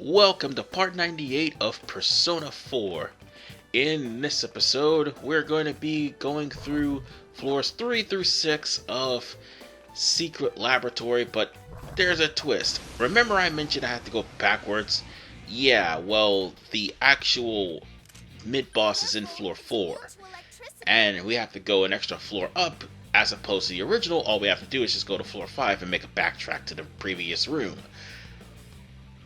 Welcome to part 98 of Persona 4. In this episode, we're going to be going through floors 3 through 6 of Secret Laboratory, but there's a twist. Remember I mentioned I had to go backwards? Yeah, well, the actual mid-boss is in floor 4, and we have to go an extra floor up, as opposed to the original. All we have to do is just go to floor 5 and make a backtrack to the previous room.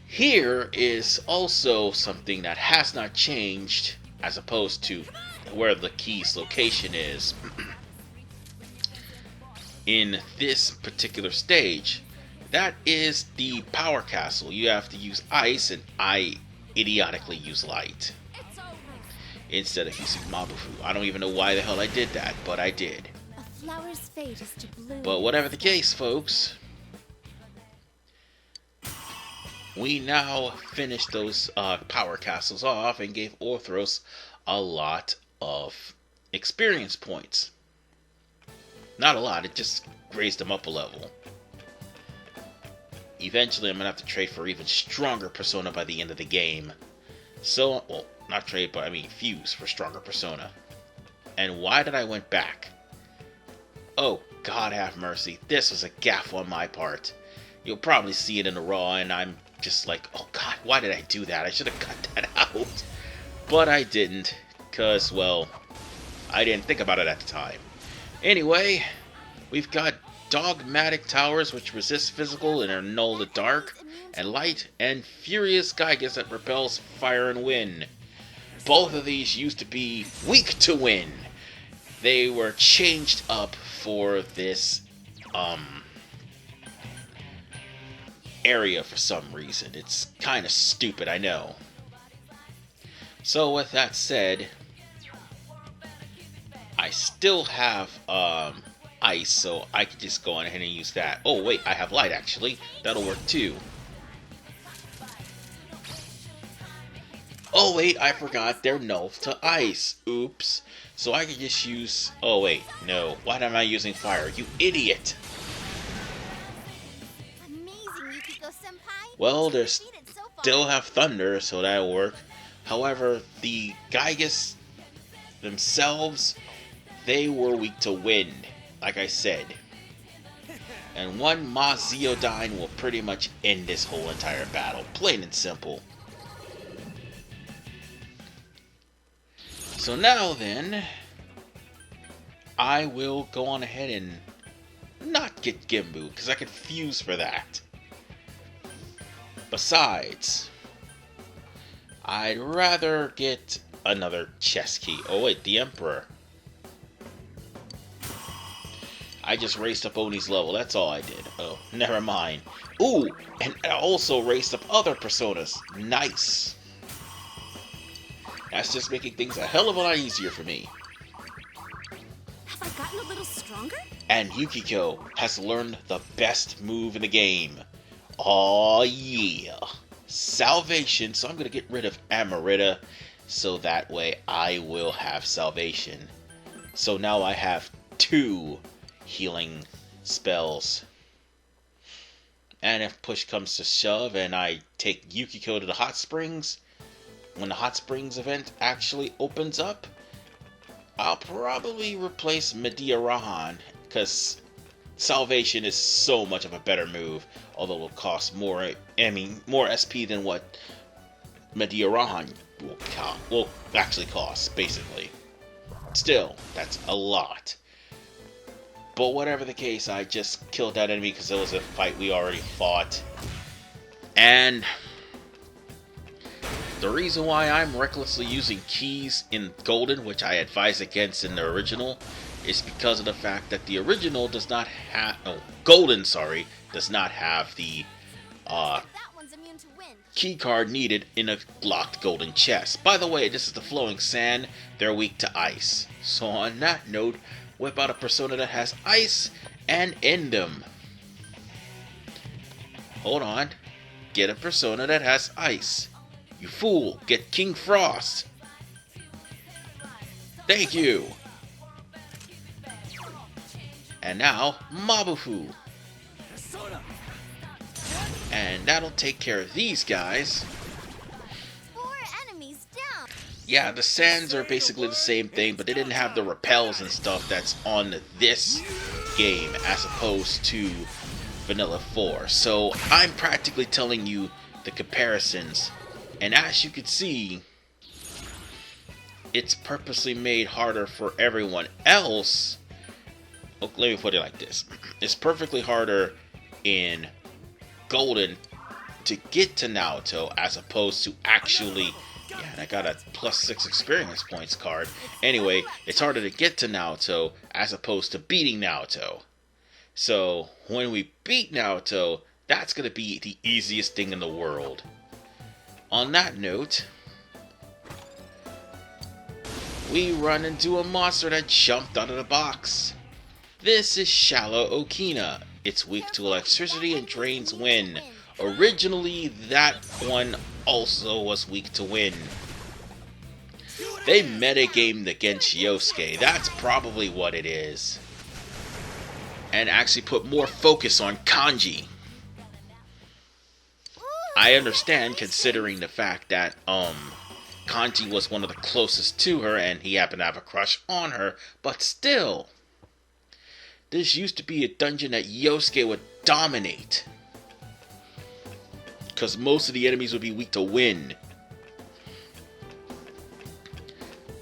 Here is also something that has not changed, as opposed to where the key's location is. In this particular stage, that is the power castle. You have to use ice, and I idiotically use light instead of using Mabufu. I don't even know why the hell I did that, but I did. A flower's fate is to bloom. But whatever the case, folks, we now finished those power castles off and gave Orthros a lot of experience points. Not a lot, it just raised him up a level. Eventually I'm going to have to trade for even stronger Persona by the end of the game. So, well, not trade, but I mean fuse for stronger Persona. And why did I went back? Oh, God have mercy, this was a gaffe on my part. You'll probably see it in the raw, and I'm just like, oh God, why did I do that? I should have cut that out. But I didn't, because, well, I didn't think about it at the time. Anyway, we've got Dogmatic Towers, which resist physical and are null to dark and light, and Furious Gygas that repels fire and wind. Both of these used to be weak to wind. They were changed up for this, area for some reason. It's kind of stupid, I know. So with that said, I still have ice, so I could just go on ahead and use that. Oh wait, I have light actually. That'll work too. Oh wait, I forgot they're null to ice. Oops. So I could just use... Oh wait, no. Why am I using fire? You idiot! Well, they still have thunder, so that'll work. However, the Gygas themselves, they were weak to wind, like I said. And one Maziodyne will pretty much end this whole entire battle, plain and simple. So now then, I will go on ahead and not get Gimbu, because I could fuse for that. Besides, I'd rather get another chess key. Oh wait, the Emperor. I just raised up Oni's level, that's all I did. Oh, never mind. Ooh, and I also raised up other Personas. Nice. That's just making things a hell of a lot easier for me. Have I gotten a little stronger? And Yukiko has learned the best move in the game. Oh yeah, salvation. So I'm gonna get rid of Amarita, so that way I will have salvation. So now I have 2 healing spells. And if push comes to shove and I take Yukiko to the hot springs, when the hot springs event actually opens up, I'll probably replace Medea Rahan, because salvation is so much of a better move, although it will cost more, more SP than what Medea Rahan will actually cost, basically. Still, that's a lot. But whatever the case, I just killed that enemy because it was a fight we already fought. And the reason why I'm recklessly using keys in Golden, which I advise against in the original, is because of the fact that the original does not have... Oh, Golden, sorry, does not have the key card needed in a locked golden chest. By the way, this is the Flowing Sand. They're weak to ice. So on that note, whip out a Persona that has ice and end them. Hold on. Get a Persona that has ice. You fool, get King Frost. Thank you. And now, Mabufu. And that'll take care of these guys. Yeah, the sands are basically the same thing, but they didn't have the repels and stuff that's on this game as opposed to Vanilla 4. So I'm practically telling you the comparisons, and as you can see, it's purposely made harder for everyone else. Oh, let me put it like this. It's perfectly harder in Golden to get to Naoto as opposed to actually... Yeah, and I got a +6 experience points card. Anyway, it's harder to get to Naoto as opposed to beating Naoto. So, when we beat Naoto, that's going to be the easiest thing in the world. On that note, we run into a monster that jumped out of the box. This is Shallow Okina. It's weak to electricity and drains wind. Originally, that one also was weak to wind. They metagamed against Yosuke. That's probably what it is. And actually put more focus on Kanji. I understand, considering the fact that Kanji was one of the closest to her and he happened to have a crush on her, but still, this used to be a dungeon that Yosuke would dominate, because most of the enemies would be weak to wind.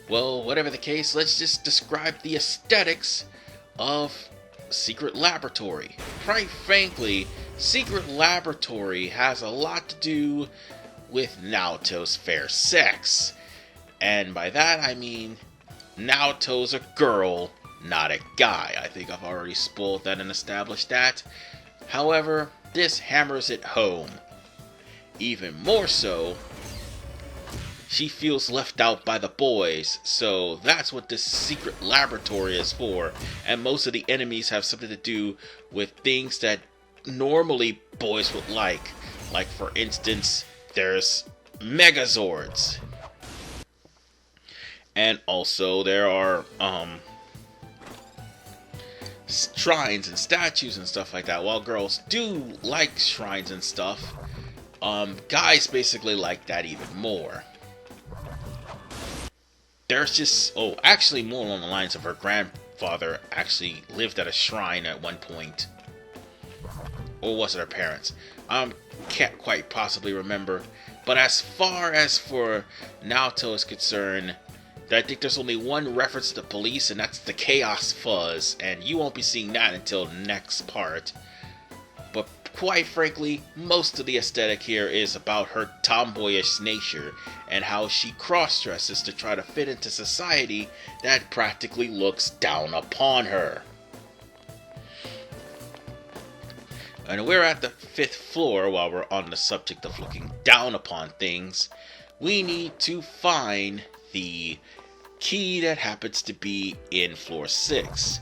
Well, whatever the case, let's just describe the aesthetics of Secret Laboratory. Quite frankly, Secret Laboratory has a lot to do with Naoto's fair sex. And by that I mean Naoto's a girl, not a guy. I think I've already spoiled that and established that. However, this hammers it home. Even more so, she feels left out by the boys, so that's what this secret laboratory is for. And most of the enemies have something to do with things that normally boys would like. Like, for instance, there's Megazords. And also there are shrines and statues and stuff like that. While girls do like shrines and stuff, guys basically like that even more. There's just, actually more along the lines of her grandfather actually lived at a shrine at one point. Or was it her parents? Can't quite possibly remember. But as far as for Naoto is concerned, I think there's only one reference to the police, and that's the Chaos Fuzz, and you won't be seeing that until next part. But quite frankly, most of the aesthetic here is about her tomboyish nature and how she cross-dresses to try to fit into society that practically looks down upon her. And we're at the 5th floor. While we're on the subject of looking down upon things, we need to find the key that happens to be in floor 6.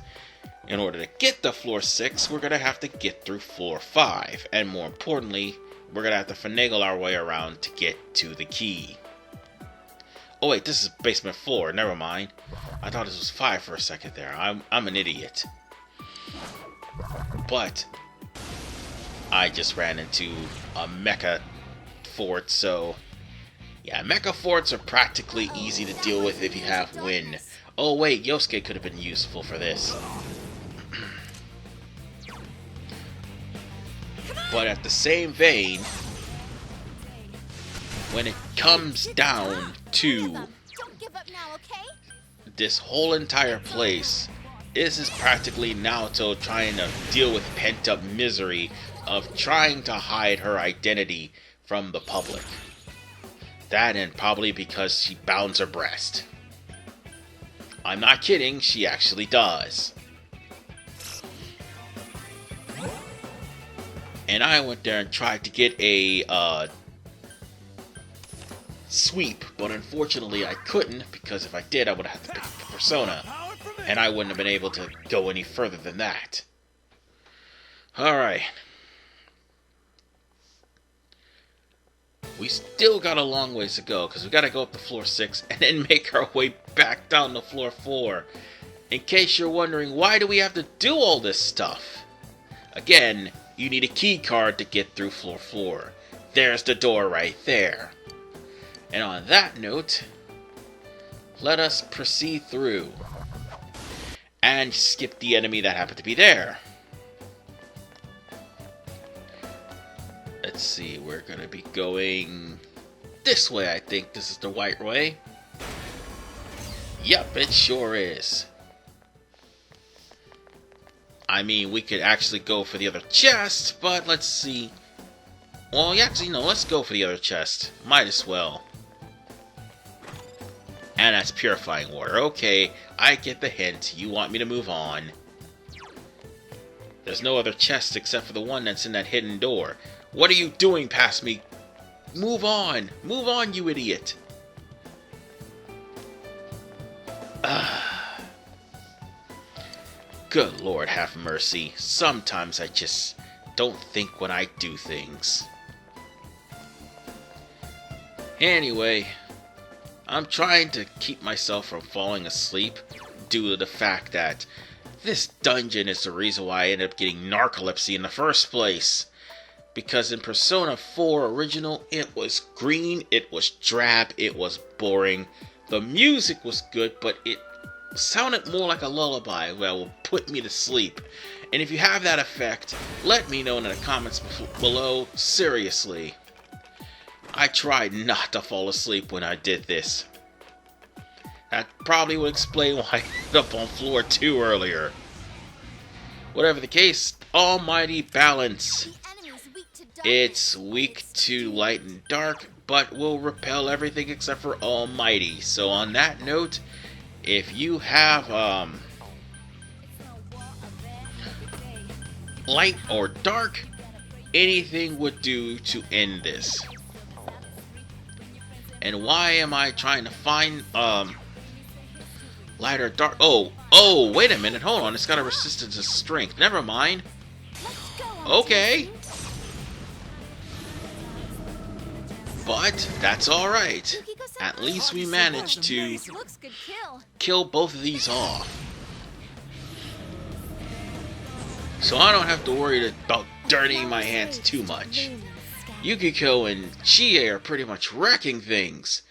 In order to get to floor 6, we're going to have to get through floor 5. And more importantly, we're going to have to finagle our way around to get to the key. Oh wait, this is basement 4. Never mind. I thought this was 5 for a second there. I'm an idiot. But I just ran into a mecha fort, so yeah, mecha forts are practically easy to deal with if you have wind. Oh wait, Yosuke could have been useful for this. But at the same vein, when it comes down to this whole entire place, this is practically Naoto trying to deal with pent-up misery of trying to hide her identity from the public. That, and probably because she bounds her breast. I'm not kidding, she actually does. And I went there and tried to get a sweep, but unfortunately I couldn't, because if I did I would have had to pick up the persona, and I wouldn't have been able to go any further than that. Alright. We still got a long ways to go, because we got to go up to floor 6 and then make our way back down to floor 4. In case you're wondering, why do we have to do all this stuff? Again, you need a key card to get through floor 4. There's the door right there. And on that note, let us proceed through and skip the enemy that happened to be there. Let's see, we're gonna be going this way. I think this is the right way. Yep, it sure is. I mean, we could actually go for the other chest, but let's see. Well, actually, no, let's go for the other chest. Might as well. And that's purifying water. Okay, I get the hint. You want me to move on. There's no other chest except for the one that's in that hidden door. What are you doing past me? Move on! Move on, you idiot! Good Lord, have mercy. Sometimes I just don't think when I do things. Anyway, I'm trying to keep myself from falling asleep due to the fact that this dungeon is the reason why I ended up getting narcolepsy in the first place. Because in Persona 4 Original, it was green, it was drab, it was boring. The music was good, but it sounded more like a lullaby that will put me to sleep. And if you have that effect, let me know in the comments below. Seriously. I tried not to fall asleep when I did this. That probably would explain why I ended up on floor 2 earlier. Whatever the case, almighty balance. It's weak to light and dark, but will repel everything except for almighty. So on that note, if you have light or dark, anything would do to end this. And why am I trying to find light or dark? Oh, wait a minute, hold on, it's got a resistance to strength. Never mind. Okay. But that's alright. At least we managed to kill both of these off. So I don't have to worry about dirtying my hands too much. Yukiko and Chie are pretty much wrecking things.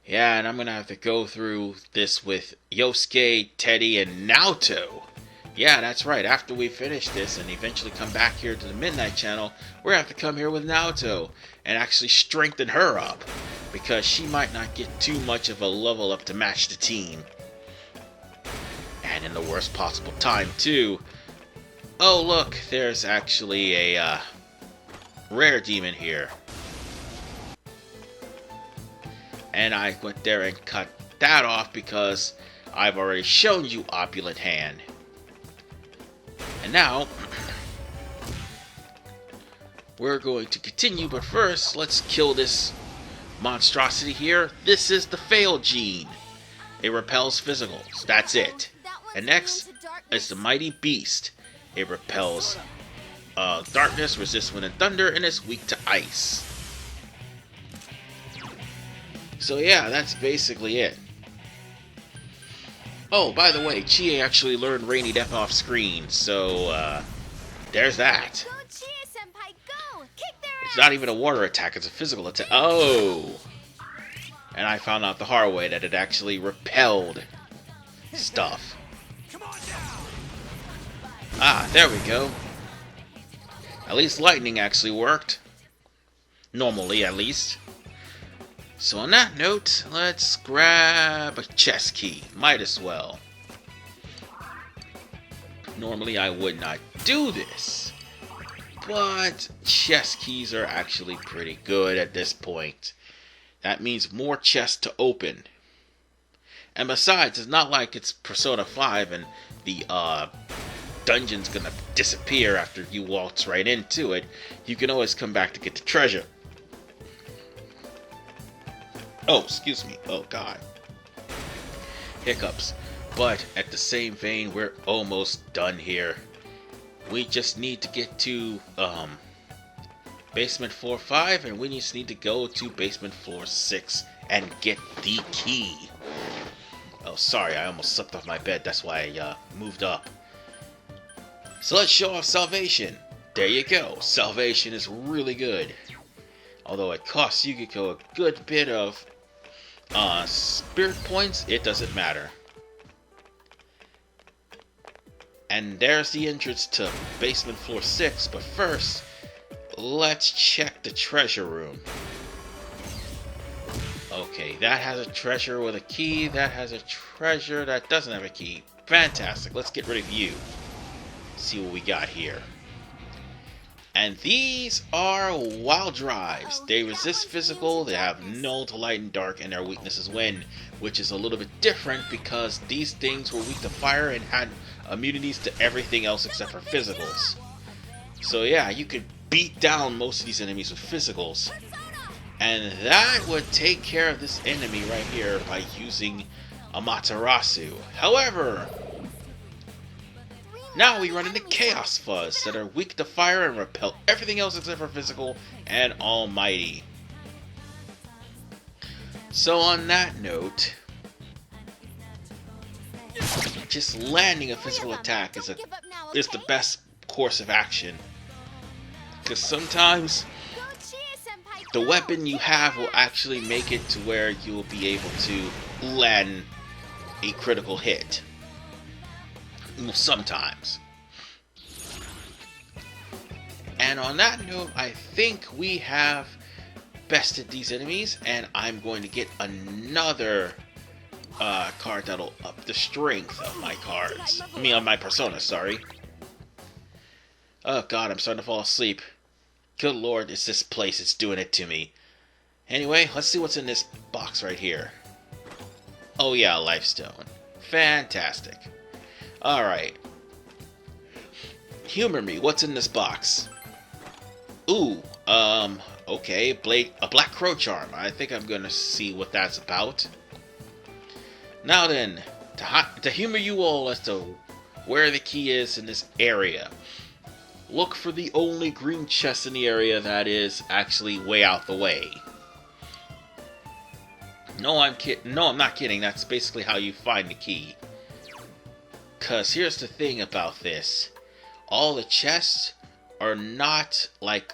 Yeah, and I'm gonna have to go through this with Yosuke, Teddy, and Naoto. Yeah, that's right. After we finish this and eventually come back here to the Midnight Channel, we're going to have to come here with Naoto and actually strengthen her up, because she might not get too much of a level up to match the team. And in the worst possible time, too. Oh, look, there's actually a rare demon here. And I went there and cut that off because I've already shown you Opulent Hand. And now, we're going to continue, but first, let's kill this monstrosity here. This is the Fail Gene. It repels physicals. That's it. And next is the Mighty Beast. It repels darkness, resists wind and thunder, and is weak to ice. So yeah, that's basically it. Oh, by the way, Chie actually learned Rainy Death off screen, so there's that. Go, Chie-senpai, go! Kick their It's not even a water attack, it's a physical attack. Oh! And I found out the hard way that it actually repelled stuff. Ah, there we go. At least lightning actually worked. Normally, at least. So on that note, let's grab a chest key. Might as well. Normally I would not do this, but chest keys are actually pretty good at this point. That means more chests to open. And besides, it's not like it's Persona 5 and the dungeon's gonna disappear after you waltz right into it. You can always come back to get the treasure. Oh, excuse me. Oh, God. Hiccups. But at the same vein, we're almost done here. We just need to get to basement floor 5, and we just need to go to basement floor 6 and get the key. Oh, sorry, I almost slipped off my bed. That's why I moved up. So let's show off Salvation. There you go. Salvation is really good. Although it costs Yukiko a good bit of spirit points, it doesn't matter. And there's the entrance to basement floor 6, but first, let's check the treasure room. Okay, that has a treasure with a key, that has a treasure that doesn't have a key. Fantastic, let's get rid of you. See what we got here. And these are wild drives. They resist physical, they have null to light and dark, and their weakness is wind, which is a little bit different because these things were weak to fire and had immunities to everything else except for physicals. So yeah, you could beat down most of these enemies with physicals. And that would take care of this enemy right here by using Amaterasu. However, now we run into Chaos Fuzz that are weak to fire and repel everything else except for physical and almighty. So on that note, just landing a physical attack is the best course of action. Because sometimes the weapon you have will actually make it to where you will be able to land a critical hit. Sometimes. And on that note, I think we have bested these enemies, and I'm going to get another card that'll up the strength of my cards. I mean, of my persona, sorry. Oh god, I'm starting to fall asleep. Good lord, it's this place, it's doing it to me. Anyway, let's see what's in this box right here. Oh yeah, life stone. Fantastic. Alright. Humor me, what's in this box? Ooh, okay, a black crow charm. I think I'm gonna see what that's about. Now then, to humor you all as to where the key is in this area, look for the only green chest in the area that is actually way out the way. No, I'm not kidding. That's basically how you find the key. Cause here's the thing about this. All the chests are not like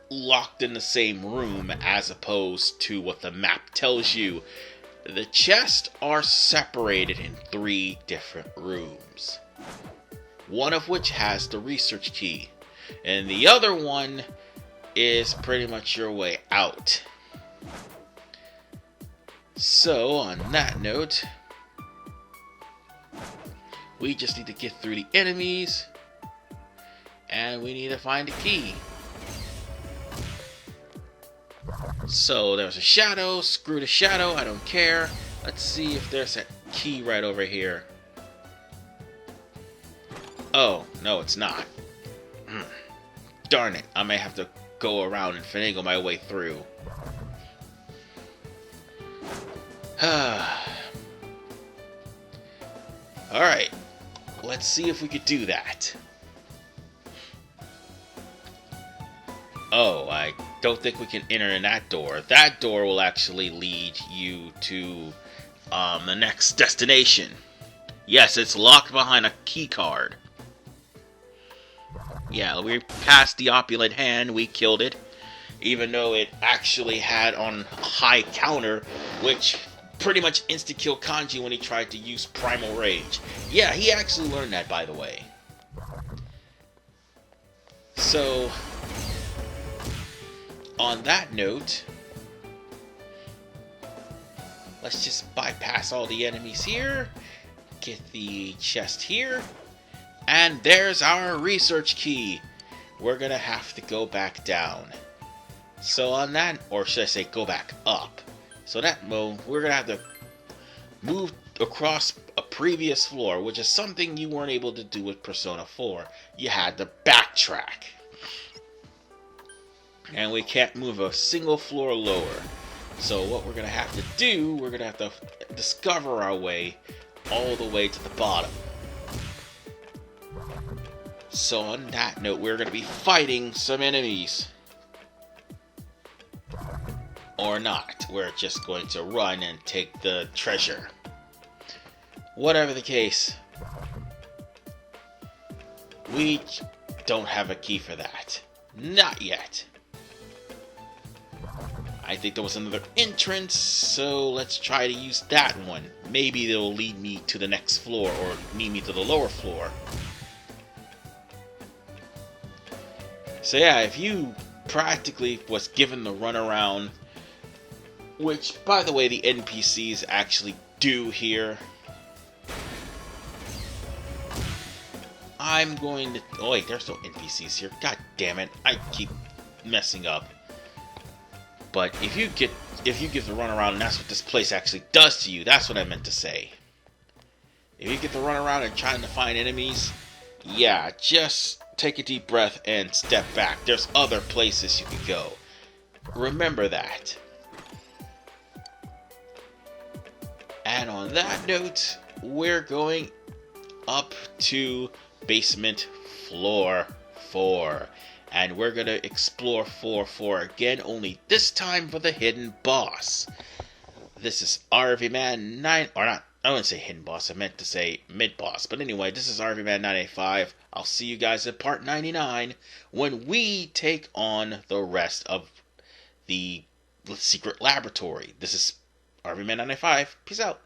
locked in the same room as opposed to what the map tells you. The chests are separated in 3 different rooms. One of which has the research key, and the other one is pretty much your way out. So, on that note, we just need to get through the enemies, and we need to find a key. So, there's a shadow, screw the shadow, I don't care. Let's see if there's a key right over here. Oh, no, it's not. Darn it, I may have to go around and finagle my way through. Alright, let's see if we could do that. Oh, I don't think we can enter in that door. That door will actually lead you to the next destination. Yes, it's locked behind a key card. Yeah, we passed the opulent hand, we killed it. Even though it actually had on a high counter, which pretty much insta-killed Kanji when he tried to use Primal Rage. Yeah, he actually learned that, by the way. So, on that note, let's just bypass all the enemies here, get the chest here, and there's our research key. We're gonna have to go back down. So on that, or should I say go back up. So that mode, we're gonna have to move across a previous floor, which is something you weren't able to do with Persona 4. You had to backtrack. And we can't move a single floor lower. So what we're gonna have to do, we're gonna have to discover our way all the way to the bottom. So on that note, we're gonna be fighting some enemies. Or not. We're just going to run and take the treasure. Whatever the case, we don't have a key for that. Not yet. I think there was another entrance, so let's try to use that one. Maybe it'll lead me to the next floor, or lead me to the lower floor. So yeah, if you practically was given the runaround, which, by the way, the NPCs actually do here, I'm going to... Oh wait, there's no NPCs here. God damn it, I keep messing up. But if you give the runaround, and that's what this place actually does to you, that's what I meant to say. If you get the runaround and trying to find enemies, yeah, just take a deep breath and step back. There's other places you can go. Remember that. And on that note, we're going up to basement floor 4. And we're going to explore floor 4 again, only this time for the hidden boss. This is RV Man 9, or not, I wouldn't say hidden boss, I meant to say mid boss. But anyway, this is RV Man 985. I'll see you guys at part 99 when we take on the rest of the secret laboratory. This is RV Man 985. Peace out.